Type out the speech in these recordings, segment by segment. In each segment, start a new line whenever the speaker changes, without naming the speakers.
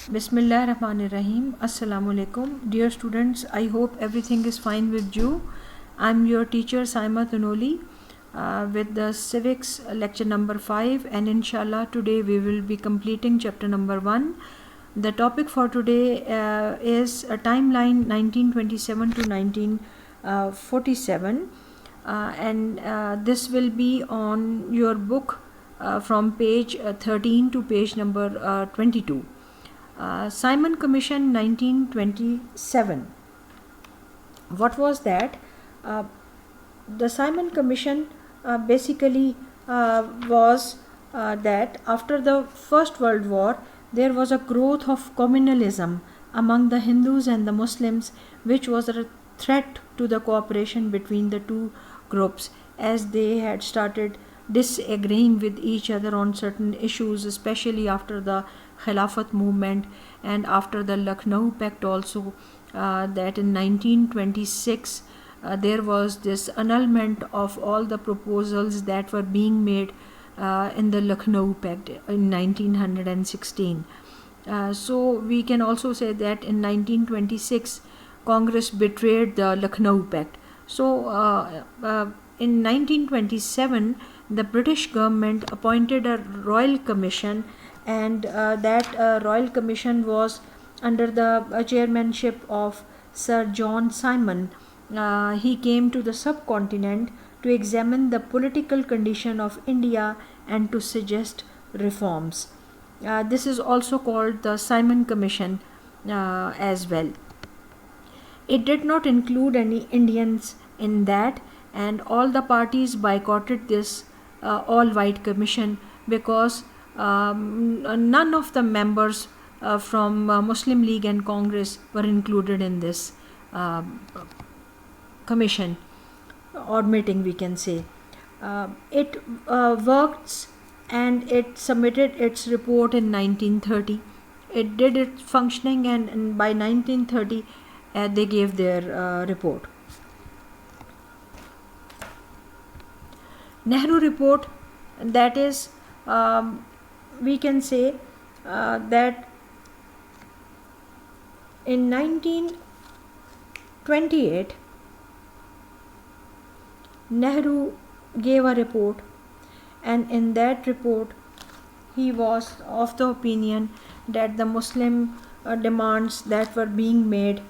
Bismillah Rahman Rahim. Assalamu alaikum. Dear students, I hope everything is fine with you. I'm your teacher Saima Tunoli with the CIVICS lecture number 5, and inshallah today we will be completing chapter number 1. The topic for today is a timeline 1927 to 1947 and this will be on your book from page 13 to page number 22. Simon Commission 1927. What was that? The Simon Commission basically was that after the First World War there was a growth of communalism among the Hindus and the Muslims, which was a threat to the cooperation between the two groups, as they had started disagreeing with each other on certain issues, especially after the Khilafat movement and after the Lucknow Pact also, that in 1926 there was this annulment of all the proposals that were being made in the Lucknow Pact in 1916. So we can also say that in 1926 Congress betrayed the Lucknow Pact. So in 1927 the British government appointed a royal commission, and that royal commission was under the chairmanship of Sir John Simon. He came to the subcontinent to examine the political condition of India and to suggest reforms. This is also called the Simon Commission as well. It did not include any Indians in that, and all the parties boycotted this all-white commission because none of the members from Muslim League and Congress were included in this commission or meeting, we can say. It worked and it submitted its report in 1930. It did its functioning, and by 1930 they gave their report. Nehru report, that is, we can say that in 1928 Nehru gave a report, and in that report he was of the opinion that the Muslim demands that were being made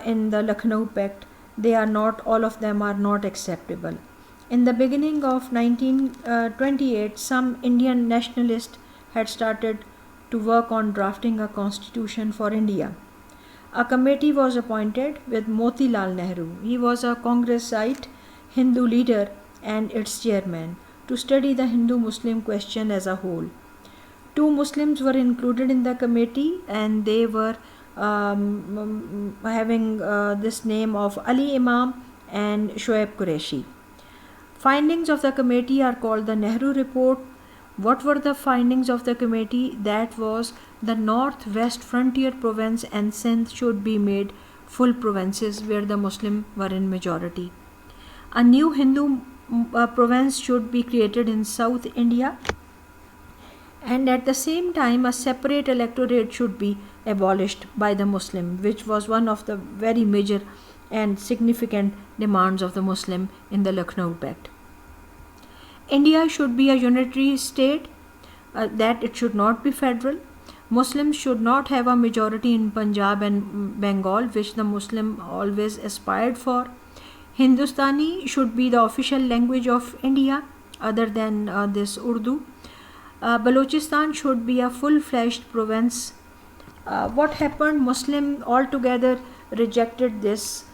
in the Lucknow Pact, they are not, all of them are not acceptable. In the beginning of 1928, some Indian nationalists had started to work on drafting a constitution for India. A committee was appointed with Motilal Nehru. He was a Congressite Hindu leader and its chairman, to study the Hindu-Muslim question as a whole. Two Muslims were included in the committee, and they were having this name of Ali Imam and Shoaib Qureshi. Findings of the committee are called the Nehru report. What were the findings of the committee? That was the northwest frontier province and Sindh should be made full provinces where the Muslim were in majority. A new Hindu province should be created in South India, and at the same time a separate electorate should be abolished by the Muslim, which was one of the very major and significant demands of the Muslim in the Lucknow Pact. India should be a unitary state, that it should not be federal. Muslims should not have a majority in Punjab and Bengal, which the Muslim always aspired for. Hindustani should be the official language of India other than this Urdu. Balochistan should be a full-fledged province. What happened? Muslim altogether rejected this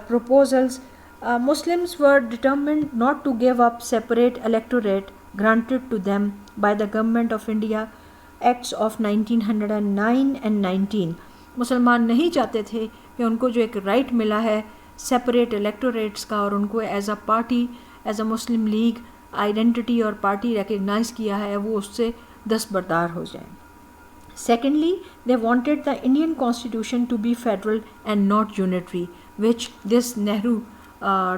proposals. Muslims were determined not to give up separate electorate granted to them by the government of India Acts of 1909 and 19. मुसलमान नहीं चाहते थे कि उनको जो एक right मिला है सेपरेट इलेक्टोरेट्स का, और उनको as a party, as a Muslim League identity और पार्टी रिकग्नाइज किया है, वो उससे दस्तबरदार हो जाए. Secondly, they wanted the Indian constitution to be federal and not unitary, which this Nehru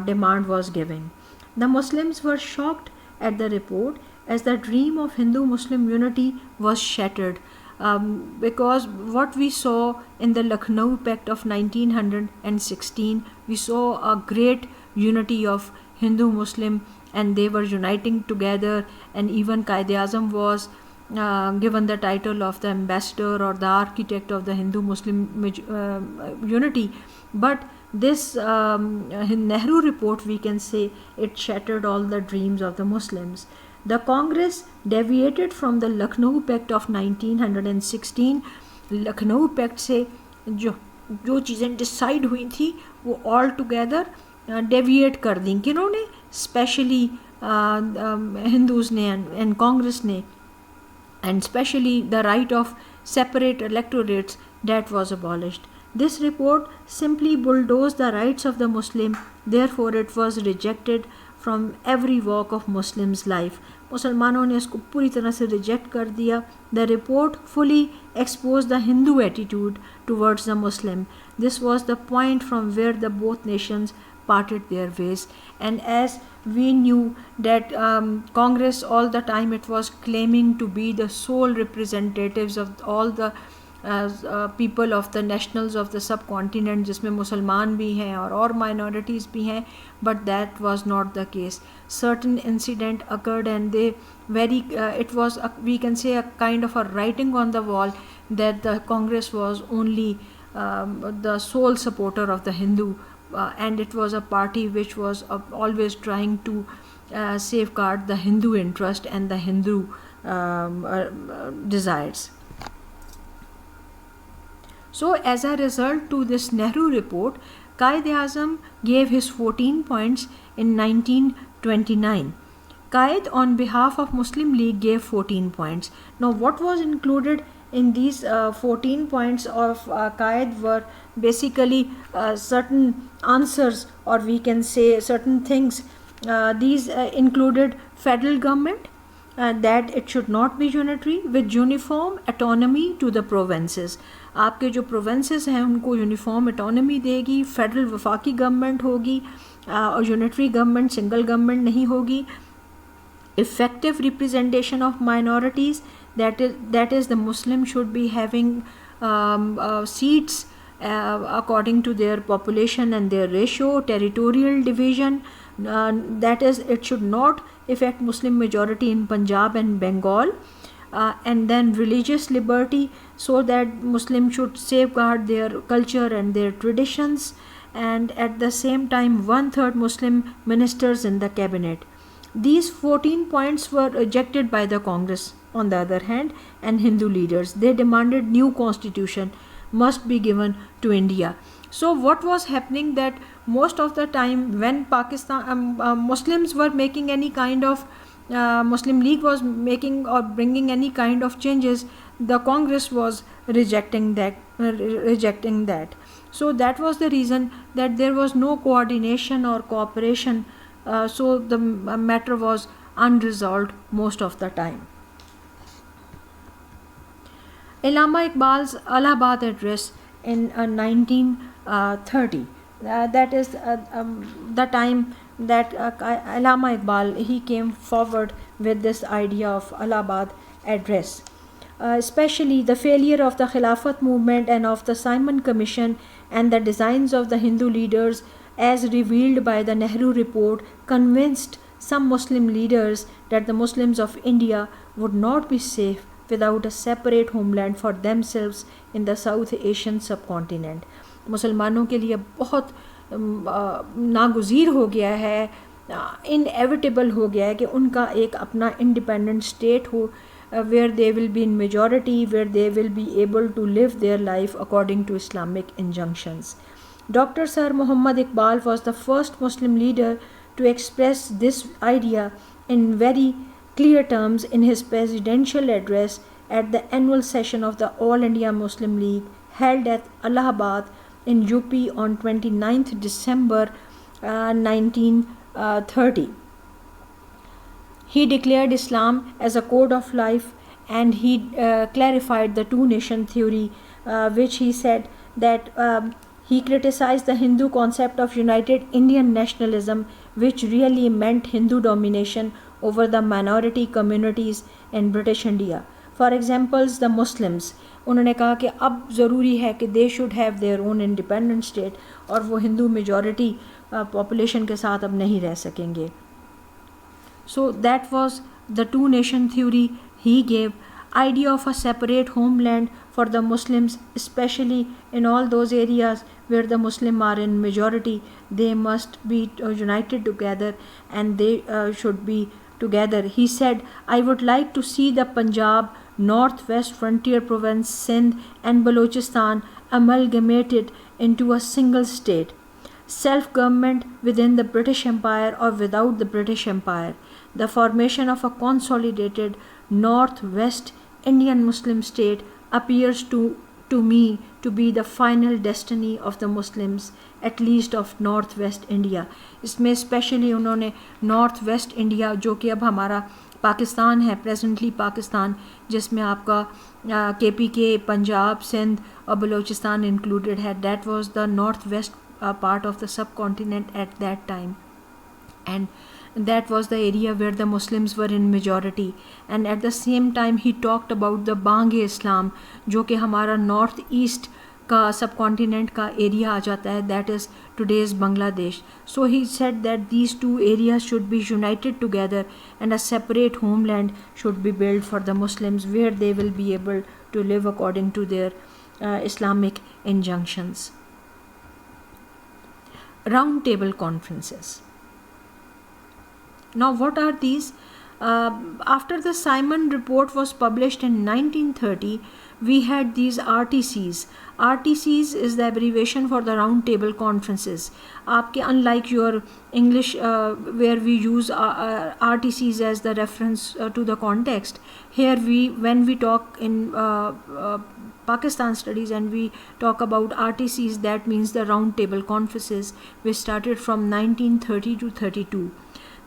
demand was giving. The Muslims were shocked at the report, as the dream of Hindu-Muslim unity was shattered. because what we saw in the Lucknow Pact of 1916, we saw a great unity of Hindu-Muslim, and they were uniting together, and even Quaid-e-Azam was given the title of the ambassador or the architect of the Hindu-Muslim unity. But this Nehru report, we can say, it shattered all the dreams of the Muslims. The Congress deviated from the Lucknow Pact of 1916. Lucknow pact से जो चीज़ें decide हुई थी वो all together deviate कर दी किन्होंने, specially Hindus ने and Congress ने, and especially the right of separate electorates that was abolished. This report simply bulldozed the rights of the Muslim, therefore it was rejected from every walk of Muslims' life. मुसलमानों ने इसको पूरी तरह से reject कर दिया. The report fully exposed the Hindu attitude towards the Muslim. This was the point from where the both nations parted their ways. And as we knew that Congress all the time it was claiming to be the sole representatives of all the people of the nationals of the subcontinent, जिसमें मुसलमान भी हैं और minorities भी हैं, but that was not the case. Certain incident occurred and they it was we can say a kind of a writing on the wall that the Congress was only the sole supporter of the Hindu, and it was a party which was always trying to safeguard the Hindu interest and the Hindu desires. So as a result to this Nehru report, Quaid-e-Azam gave his 14 points in 1929. Quaid on behalf of Muslim League gave 14 points. Now what was included in these 14 points of Quaid were basically certain answers, or we can say certain things. These included federal government, that it should not be unitary, with uniform autonomy to the provinces. आपके जो provinces हैं उनको uniform autonomy देगी, federal वफाकी government होगी और unitary government, single government नहीं होगी. Effective representation of minorities, that is the Muslim should be having seats according to their population and their ratio, territorial division, that is it should not affect Muslim majority in Punjab and Bengal, and then religious liberty, so that Muslims should safeguard their culture and their traditions, and at the same time 1/3 Muslim ministers in the cabinet. These 14 points were rejected by the Congress on the other hand, and Hindu leaders. They demanded new constitution must be given to India. So what was happening that most of the time when Pakistan Muslims were making any kind of Muslim League was making or bringing any kind of changes, the Congress was rejecting that. So that was the reason that there was no coordination or cooperation, so the matter was unresolved most of the time. Allama Iqbal's Allahabad address in 1930, that is the time that Allama Iqbal he came forward with this idea of Allahabad address. Especially the failure of the Khilafat movement and of the Simon Commission and the designs of the Hindu leaders as revealed by the Nehru report convinced some Muslim leaders that the Muslims of India would not be safe without a separate homeland for themselves in the South Asian subcontinent. मुसलमानों के लिए बहुत नागुज़ीर हो गया है, inevitable हो गया है कि उनका एक अपना independent state हो, where they will be in majority, where they will be able to live their life according to Islamic injunctions. Dr. Sir Muhammad Iqbal was the first Muslim leader to express this idea in very clear terms in his presidential address at the annual session of the All India Muslim League held at Allahabad in UP on 29th December 1930. He declared Islam as a code of life, and he clarified the two-nation theory, which he said that he criticized the Hindu concept of united Indian nationalism, which really meant Hindu domination over the minority communities in British India. For examples the Muslims, उन्होंने कहा कि अब ज़रूरी है कि they should have their own independent state, और वो Hindu majority population के साथ अब नहीं रह सकेंगे. So that was the two nation theory he gave. Idea of a separate homeland for the Muslims, especially in all those areas where the Muslim are in majority, they must be united together, and they should be together. He said, I would like to see the Punjab, northwest frontier province, Sindh and Balochistan amalgamated into a single state. Self-government within the British Empire or without the British Empire. The formation of a consolidated North-West Indian Muslim state appears to me to be the final destiny of the Muslims, at least of North-West India. इसमें specially उन्होंने North-West India, जो कि अब हमारा पाकिस्तान है, presently Pakistan, जिसमें आपका KPK, Punjab, Sindh और बलूचिस्तान इंक्लूडेड है, that was the North-West part of the subcontinent at that time. And that was the area where the Muslims were in majority. And at the same time he talked about the Bang Islam, जो कि हमारा north east का subcontinent का area आ जाता है, that is today's Bangladesh. So he said that these two areas should be united together and a separate homeland should be built for the Muslims, where they will be able to live according to their Islamic injunctions. Roundtable Conferences. Now what are these? After the Simon report was published in 1930, we had these RTCs. RTCs is the abbreviation for the Roundtable Conferences. आपके unlike your English where we use RTCs as the reference to the context, here when we talk in Pakistan studies and we talk about RTCs, that means the Roundtable Conferences, which started from 1930 to 32.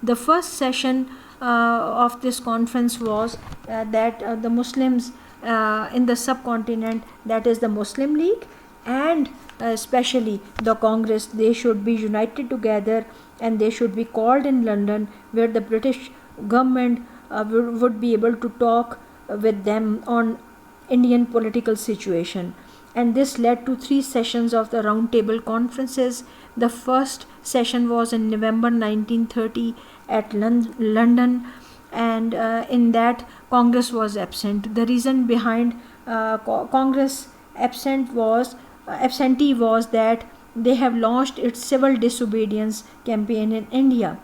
The first session of this conference was that the Muslims in the subcontinent, that is the Muslim League and especially the Congress, they should be united together and they should be called in London, where the British government would be able to talk with them on Indian political situation. And this led to 3 sessions of the Roundtable Conferences. The first session was in November 1930 at London, and in that Congress was absent. The reason behind Congress absentee was that they have launched its civil disobedience campaign in India.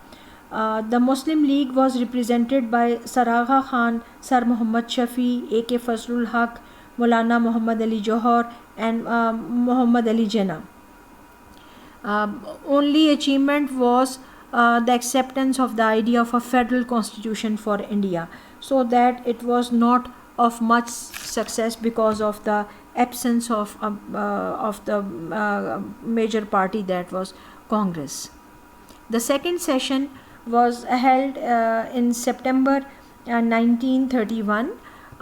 The Muslim League was represented by Sir Agha Khan, Sir Muhammad Shafi, A.K. Fazlul Haq, Maulana Muhammad Ali Johar and Muhammad Ali Jinnah. Only achievement was the acceptance of the idea of a federal constitution for India, so that it was not of much success because of the absence of the major party, that was Congress. The second session was held in September 1931.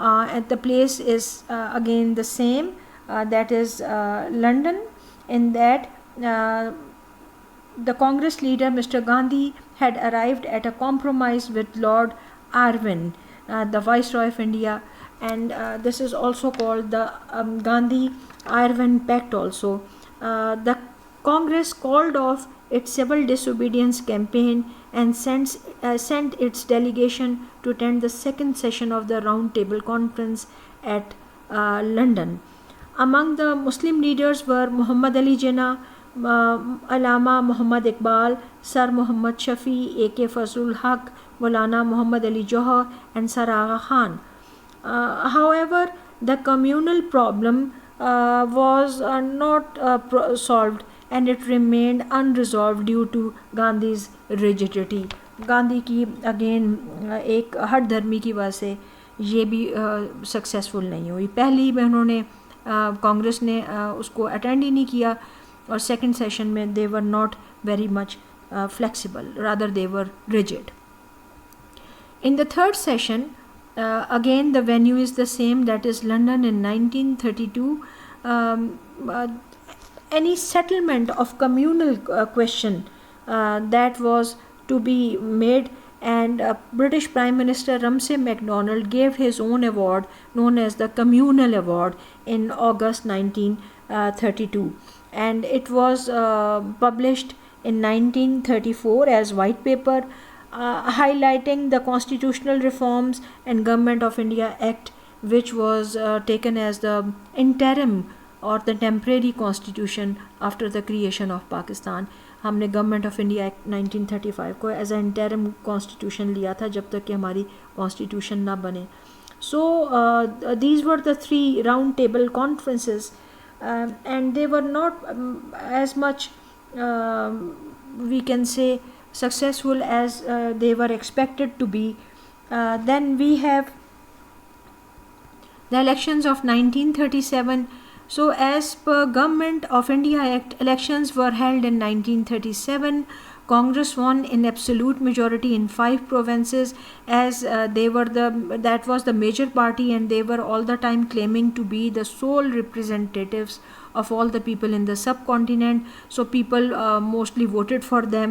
And the place is again the same, that is London. In that the Congress leader Mr. Gandhi had arrived at a compromise with Lord Irwin, the Viceroy of India, and this is also called the Gandhi-Irwin Pact also. The Congress called off its civil disobedience campaign and sent its delegation to attend the second session of the Roundtable Conference at London. Among the Muslim leaders were Muhammad Ali Jinnah, Allama Muhammad Iqbal, Sir Muhammad Shafi, A.K. Fazlul Haq, Maulana Muhammad Ali Johar and Sir Agha Khan. However, the communal problem was not solved, and it remained unresolved due to Gandhi's rigidity. Gandhi की again एक हट धर्मी की वजह से ये भी successful नहीं हुई. पहली में उन्होंने कांग्रेस ने उसको अटेंड ही नहीं किया, और सेकंड सेशन में they were not very much flexible, rather they were rigid. In the third session, again the venue is the same, that is London in 1932. Any settlement of communal question that was to be made and British Prime Minister Ramsay MacDonald gave his own award known as the Communal Award in August 1932, and it was published in 1934 as white paper highlighting the constitutional reforms and Government of India Act, which was taken as the interim or the temporary constitution after the creation of Pakistan. हमने government of India act 1935 को as a interim constitution लिया था जब तक कि हमारी constitution ना बने. So these were the 3 round table conferences and they were not as much we can say successful as they were expected to be. Then we have the elections of 1937. So as per Government of India Act, elections were held in 1937. Congress won in absolute majority in 5 provinces as that was the major party, and they were all the time claiming to be the sole representatives of all the people in the subcontinent. So people mostly voted for them.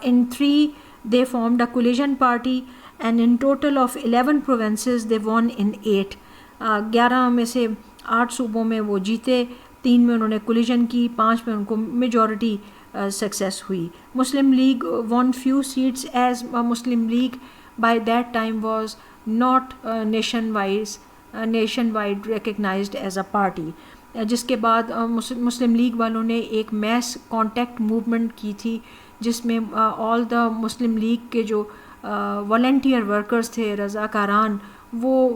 In 3 they formed a coalition party, and in total of 11 provinces they won in 8. 11 में से 8 सूबों में वो जीते, 3 में उन्होंने collision की, 5 में उनको मेजॉरिटी सक्सेस हुई. मुस्लिम league won few seats as Muslim League by that time was not nationwide recognized as a party. जिसके बाद मुस्लिम लीग वालों ने एक मैस कॉन्टैक्ट मूवमेंट की थी जिसमें ऑल द मुस्लिम लीग के जो वॉलंटियर वर्कर्स थे, रज़ाकारान, वो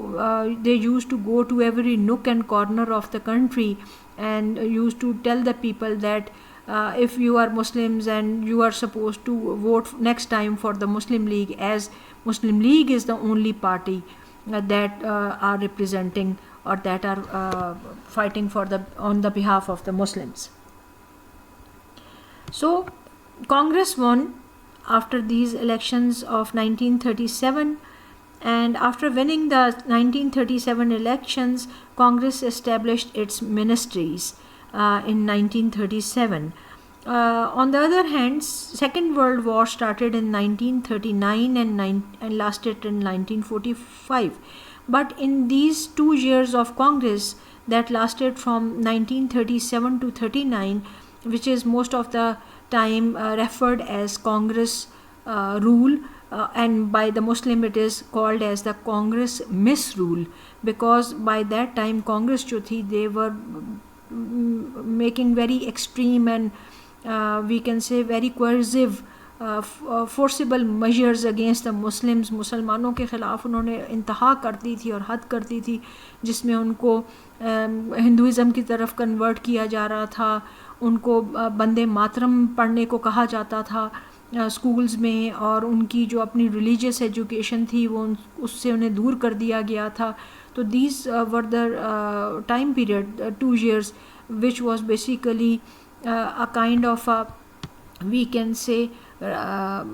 they used to go to every nook and corner of the country and used to tell the people that if you are Muslims and you are supposed to vote next time for the Muslim League, as Muslim League is the only party that are representing or that are fighting on the behalf of the Muslims. So Congress won after these elections of 1937, and after winning the 1937 elections, Congress established its ministries in 1937. On the other hand, Second World War started in 1939 and lasted in 1945. But in these 2 years of Congress that lasted from 1937 to 39, which is most of the time referred as Congress rule, and by the Muslim it is called as the Congress misrule, because by that time Congress jo thi, they were making very extreme and we can say very coercive forcible measures against the Muslims. मुसलमानों के ख़िलाफ़ उन्होंने इंतहा कर दी थी और हद कर दी थी, जिसमें उनको हिंदुइज़म की तरफ कन्वर्ट किया जा रहा था, उनको बंदे मातरम पढ़ने को कहा जाता था स्कूल्स में, और उनकी जो अपनी रिलीजियस एजुकेशन थी वो उससे उन्हें दूर कर दिया गया था. तो these were the time period 2 years which was basically a kind of a, we can say a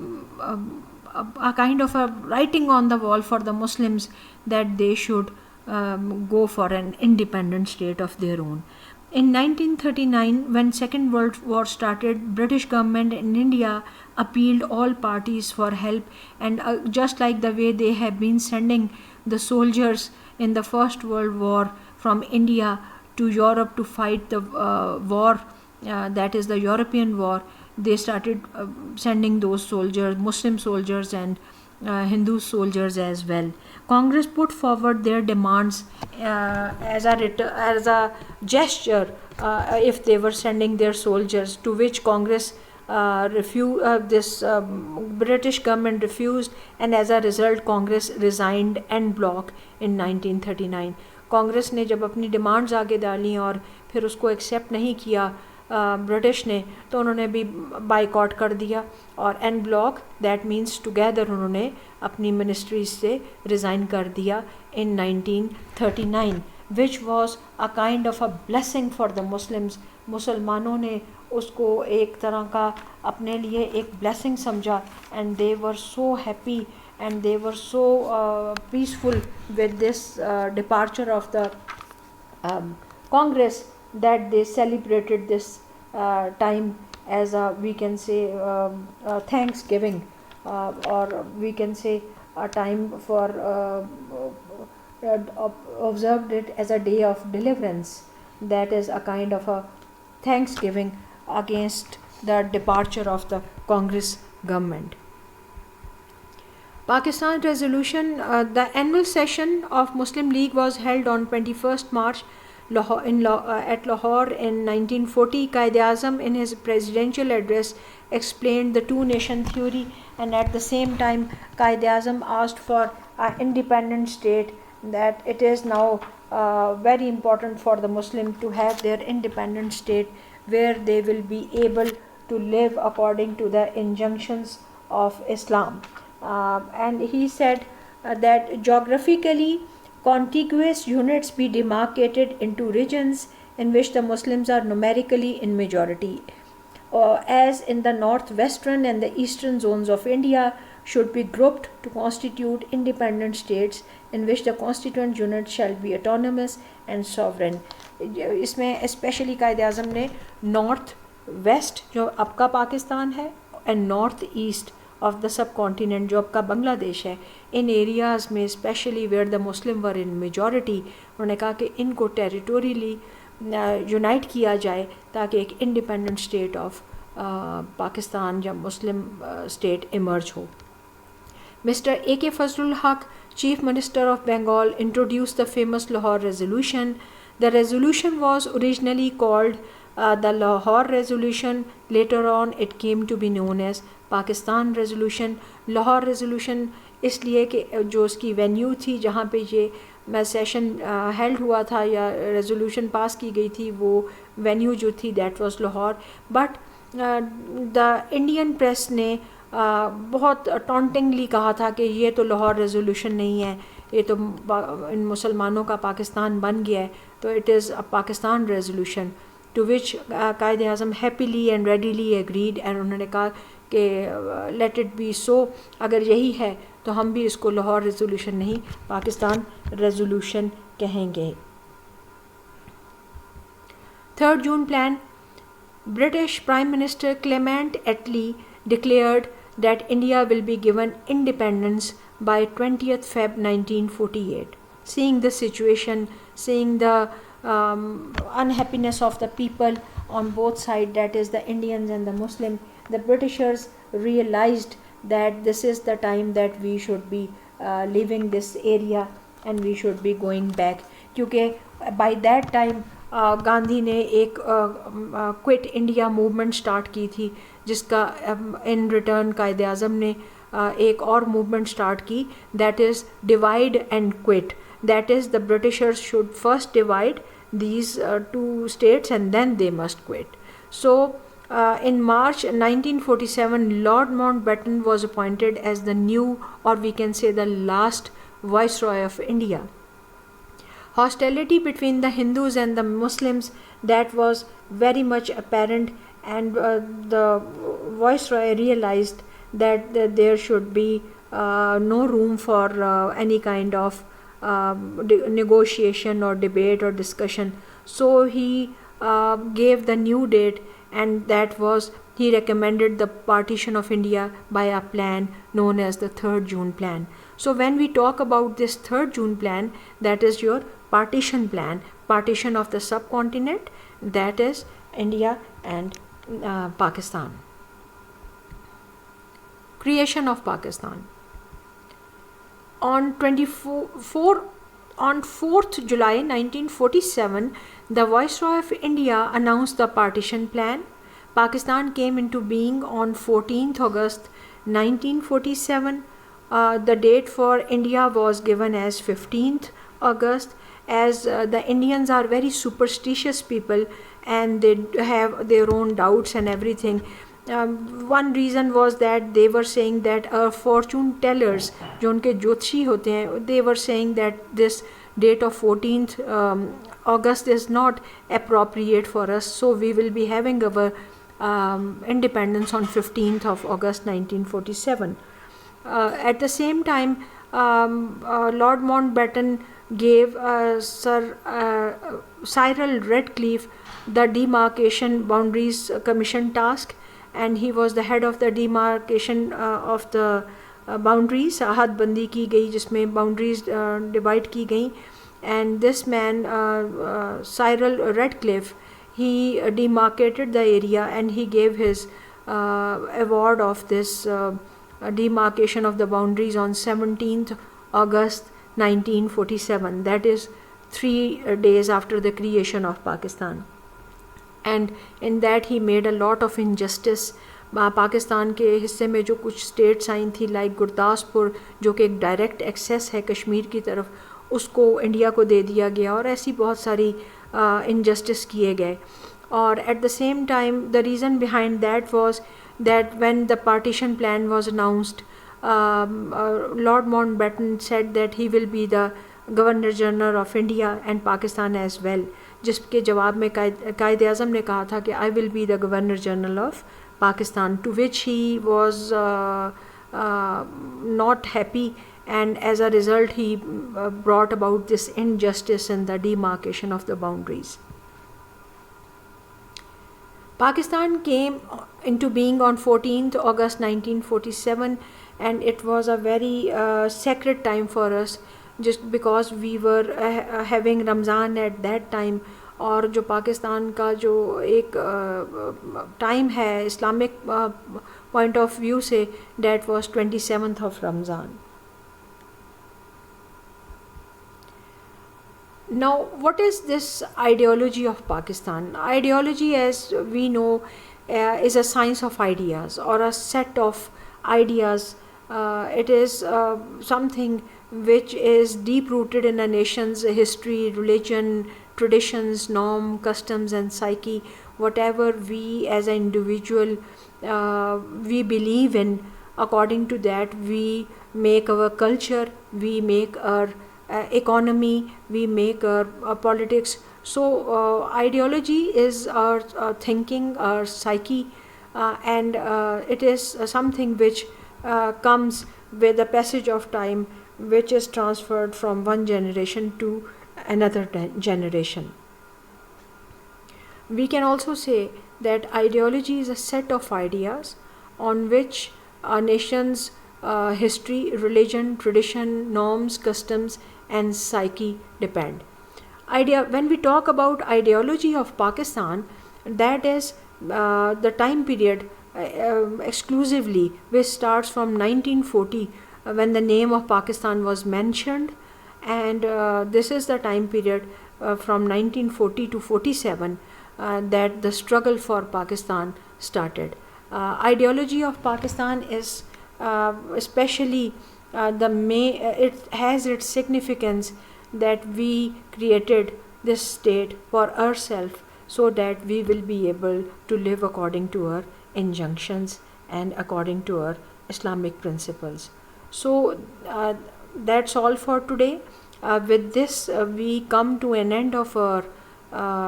kind of a writing on the wall for the Muslims that they should go for an independent state of their own. In 1939, when Second World War started, British government in India appealed all parties for help, and just like the way they have been sending the soldiers in the First World War from India to Europe to fight the war, that is the European war, they started sending those soldiers, Muslim soldiers and Hindu soldiers as well. Congress put forward their demands as a gesture if they were sending their soldiers, to which Congress British government refused, and as a result Congress resigned en bloc in 1939. Congress ने जब अपनी demands आगे डाली और फिर उसको accept नहीं किया ब्रिटिश ने, तो उन्होंने भी बाइकआउट कर दिया और en bloc, that means together, उन्होंने अपनी मिनिस्ट्रीज से रिज़ाइन कर दिया in 1939, which was a kind of a blessing for the Muslims. मुसलमानों ने उसको एक तरह का अपने लिए एक ब्लेसिंग समझा, and they were so happy and they were so peaceful with this departure of the Congress that they celebrated this time as a, we can say, Thanksgiving or we can say a time for observed it as a day of deliverance. That is a kind of a thanksgiving against the departure of the Congress government. Pakistan Resolution, the annual session of Muslim League was held on 21st March at Lahore in 1940. Quaid-e-Azam in his presidential address explained the two-nation theory, and at the same time Quaid-e-Azam asked for an independent state, that it is now very important for the Muslim to have their independent state where they will be able to live according to the injunctions of Islam. And he said that geographically contiguous units be demarcated into regions in which the Muslims are numerically in majority, as in the northwestern and the eastern zones of India should be grouped to constitute independent states in which the constituent units shall be autonomous and sovereign. इसमें especially Quaid-e-Azam ने north west जो अब का पाकिस्तान है and north east of the subcontinent जो अब का बांग्लादेश है, इन एरियाज़ में specially where the Muslim were in majority, उन्होंने कहा कि इनको टेरिटोरियली यूनाइट किया जाए ताकि एक इंडिपेंडेंट स्टेट ऑफ पाकिस्तान या मुस्लिम स्टेट इमर्ज हो. Mr. A.K. Fazlul Haq, Chief Minister of Bengal, introduced the famous Lahore Resolution. The resolution was originally called the Lahore Resolution. Later on it came to be known as Pakistan Resolution. Lahore Resolution इसलिए कि जो उसकी venue थी जहाँ पे ये session held हुआ था या रेजोल्यूशन पास की गई थी, वो वेन्यू जो थी that was Lahore. But the Indian press ने बहुत टॉन्टिंगली कहा था कि ये तो लाहौर रेजोल्यूशन नहीं है, ये तो इन मुसलमानों का पाकिस्तान बन गया है, तो it is a Pakistan resolution. To which Quaid-e-Azam happily and readily agreed, and उन्होंने कहा कि लेट इट बी सो, अगर यही है तो हम भी इसको लाहौर रेजोल्यूशन नहीं पाकिस्तान रेजोल्यूशन कहेंगे. 3rd June plan. British Prime Minister Clement Attlee declared that India will be given independence by 20th Feb 1948. Seeing the situation, seeing the unhappiness of the people on both sides, that is the Indians and the Muslim, the Britishers realized that this is the time that we should be leaving this area and we should be going back. क्योंकि by that time Gandhi ने एक quit India movement start की थी, जिसका in return Quaid-e-Azam ने एक और movement start की, that is divide and quit. That is the Britishers should first divide these two states and then they must quit. So in March 1947 Lord Mountbatten was appointed as the new, or we can say the last, Viceroy of India. Hostility between the Hindus and the Muslims, that was very much apparent, and the Viceroy realized that there should be no room for any kind of negotiation or debate or discussion. So he gave the new date, and that was, he recommended the partition of India by a plan known as the 3rd June plan. So when we talk about this 3rd June plan, that is your partition plan, partition of the subcontinent, that is India and Pakistan. Creation of Pakistan. On 4th July 1947, the Viceroy of India announced the partition plan. Pakistan came into being on 14th August 1947. The date for India was given as 15th August, as the Indians are very superstitious people and they have their own doubts and everything. One reason was that they were saying that our fortune tellers, जो उनके ज्योतिषी होते हैं, they were saying that this date of 14th August is not appropriate for us, so we will be having our independence on 15th of August 1947. At the same time, Lord Mountbatten gave Sir Cyril Redcliffe the demarcation boundaries commission task, and he was the head of the demarcation of the boundaries. हद बंदी की गई जिसमें boundaries divide की गई, and this man Cyril Radcliffe, he demarcated the area and he gave his award of this demarcation of the boundaries on 17th August 1947. That is 3 days after the creation of Pakistan. And in that he made a lot of injustice. Pakistan के हिस्से में जो कुछ states आई थी like Gurdaspur, जो कि एक direct access है कश्मीर की तरफ, उसको इंडिया को दे दिया गया, और ऐसी बहुत सारी injustice किए गए. और at the same time the reason behind that was that when the partition plan was announced, Lord Mountbatten said that he will be the Governor General of India and Pakistan as well, जिसके जवाब में कायद आज़म ने कहा था कि I will be the Governor General of Pakistan, to which he was not happy, and as a result he brought about this injustice in the demarcation of the boundaries. Pakistan came into being on 14th August 1947, and it was a very sacred time for us, just because we were having Ramzan at that time. और जो पाकिस्तान का जो एक time है Islamic point of view से, that was 27th of Ramzan. Now, what is this ideology of Pakistan? Ideology, as we know, is a science of ideas or a set of ideas. It is something which is deep rooted in a nation's history, religion, traditions, norm, customs and psyche. Whatever we as an individual we believe in, according to that we make our culture, we make our economy, we make our politics. So ideology is our thinking, our psyche, and it is something which comes with the passage of time, which is transferred from one generation to another generation. We can also say that ideology is a set of ideas on which a nation's history, religion, tradition, norms, customs and psyche depend. When we talk about ideology of Pakistan, that is the time period exclusively which starts from 1940, when the name of Pakistan was mentioned, and this is the time period from 1940 to 47 that the struggle for Pakistan started. Ideology of Pakistan is especially it has its significance that we created this state for ourselves, so that we will be able to live according to our injunctions and according to our Islamic principles. So that's all for today. With this we come to an end of our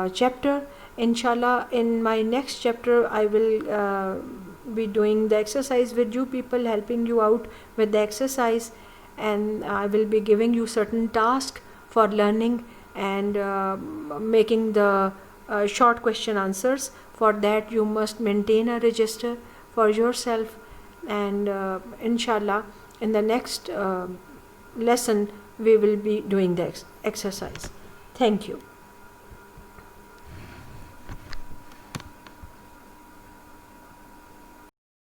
chapter. Inshallah, in my next chapter I will be doing the exercise with you people, helping you out with the exercise, and I will be giving you certain tasks for learning and making the short question answers. For that you must maintain a register for yourself, and inshallah in the next lesson we will be doing the exercise. Thank you.